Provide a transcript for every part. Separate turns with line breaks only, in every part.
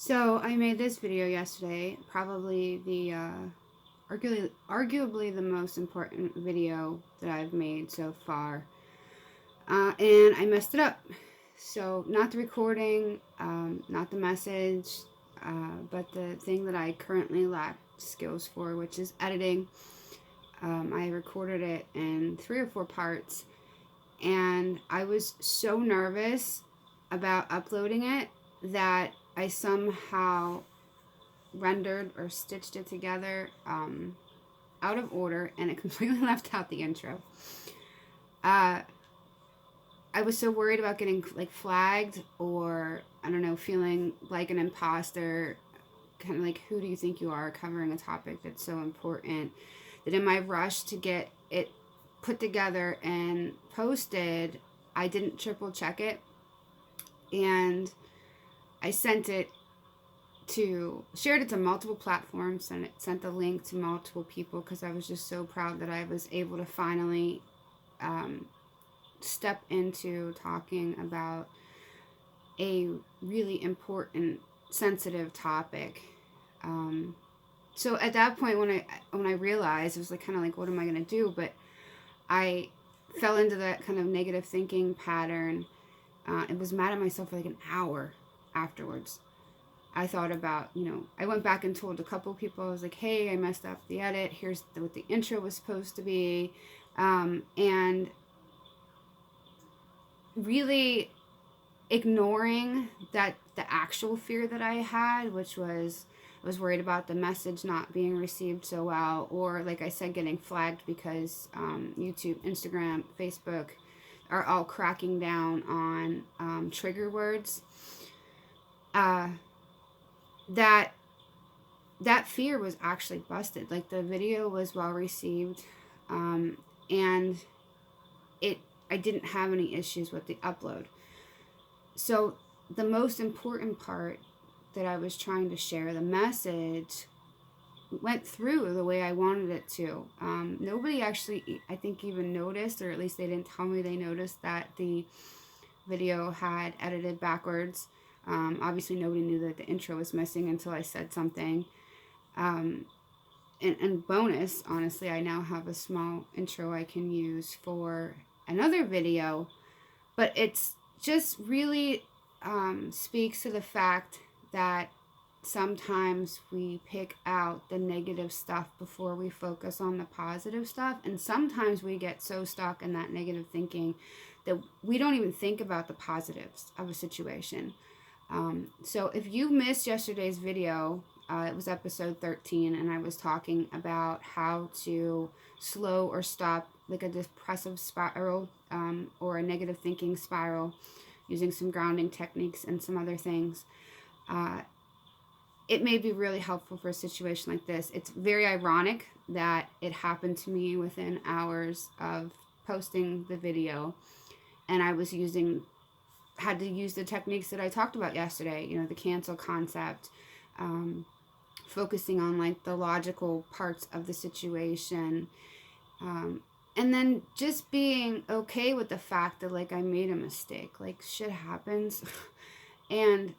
So I made this video yesterday, probably the arguably the most important video that I've made so far, and I messed it up. So not the recording, not the message, but the thing that I currently lack skills for, which is editing. I recorded it in 3 or 4 parts, and I was so nervous about uploading it that I somehow rendered or stitched it together out of order, and it completely left out the intro. Uh, I was so worried about getting like flagged, or I don't know, feeling like an imposter, kind of like, who do you think you are, covering a topic that's so important, that in my rush to get it put together and posted, I didn't triple check it, and I shared it to multiple platforms, and it sent the link to multiple people because I was just so proud that I was able to finally step into talking about a really important, sensitive topic. So at that point, when I realized, it was like kind of like, what am I going to do? But I fell into that kind of negative thinking pattern. I was mad at myself for like an hour afterwards. I thought about, I went back and told a couple people, I was like, hey, I messed up the edit. Here's what the intro was supposed to be. And really ignoring the actual fear that I had, which was, I was worried about the message not being received so well, or like I said, getting flagged because YouTube, Instagram, Facebook are all cracking down on trigger words. That fear was actually busted. Like, the video was well received, and I didn't have any issues with the upload. So the most important part that I was trying to share, the message, went through the way I wanted it to. Nobody actually, I think, even noticed, or at least they didn't tell me they noticed, that the video had edited backwards. Obviously nobody knew that the intro was missing until I said something. And bonus, honestly, I now have a small intro I can use for another video, but it's just really speaks to the fact that sometimes we pick out the negative stuff before we focus on the positive stuff, and sometimes we get so stuck in that negative thinking that we don't even think about the positives of a situation. So if you missed yesterday's video, it was episode 13, and I was talking about how to slow or stop like a depressive spiral, or a negative thinking spiral, using some grounding techniques and some other things. It may be really helpful for a situation like this. It's very ironic that it happened to me within hours of posting the video, and I had to use the techniques that I talked about yesterday, the cancel concept, focusing on like the logical parts of the situation, and then just being okay with the fact that, like, I made a mistake. Like, shit happens. And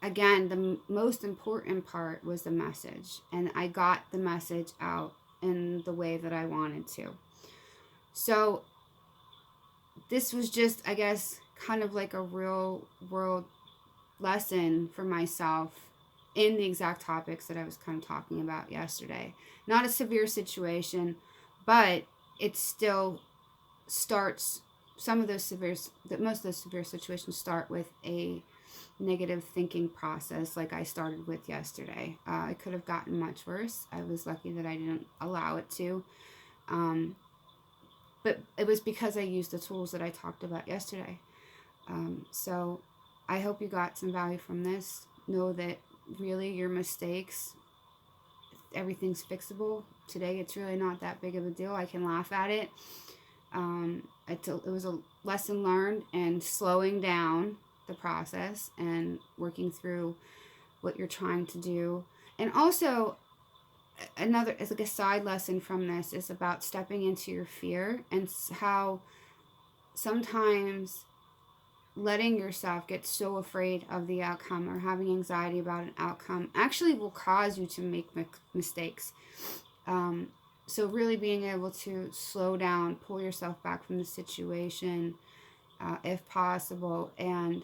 again, the most important part was the message, and I got the message out in the way that I wanted to. So this was just, I guess, kind of like a real world lesson for myself in the exact topics that I was kind of talking about yesterday. Not a severe situation, but it still starts, most of those severe situations start with a negative thinking process, like I started with yesterday. It could have gotten much worse. I was lucky that I didn't allow it to. But it was because I used the tools that I talked about yesterday. So I hope you got some value from this. Know that really your mistakes, everything's fixable. Today it's really not that big of a deal. I can laugh at it. It was a lesson learned, and slowing down the process and working through what you're trying to do. And also, another, it's like a side lesson from this, is about stepping into your fear, and how sometimes letting yourself get so afraid of the outcome or having anxiety about an outcome actually will cause you to make mistakes. Um, so really being able to slow down, pull yourself back from the situation, if possible, and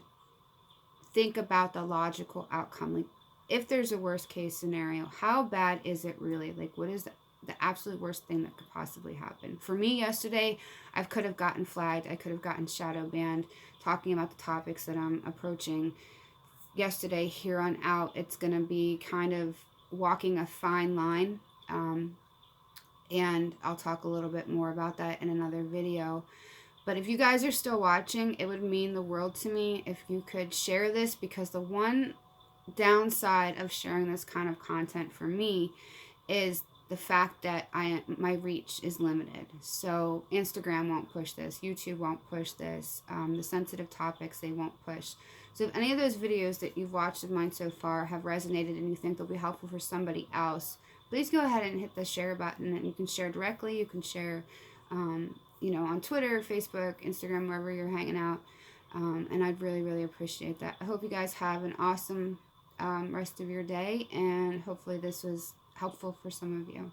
think about the logical outcome. Like, if there's a worst case scenario, how bad is it really? Like, what is the absolute worst thing that could possibly happen? For me, yesterday, I could have gotten flagged. I could have gotten shadow banned talking about the topics that I'm approaching. Yesterday, here on out, it's going to be kind of walking a fine line. And I'll talk a little bit more about that in another video. But if you guys are still watching, it would mean the world to me if you could share this, because the one downside of sharing this kind of content for me is the fact that my reach is limited. So Instagram won't push this, YouTube won't push this, the sensitive topics they won't push. So if any of those videos that you've watched of mine so far have resonated and you think they'll be helpful for somebody else, please go ahead and hit the share button. And you can share directly. You can share, on Twitter, Facebook, Instagram, wherever you're hanging out. And I'd really, really appreciate that. I hope you guys have an awesome rest of your day, and hopefully this was helpful for some of you.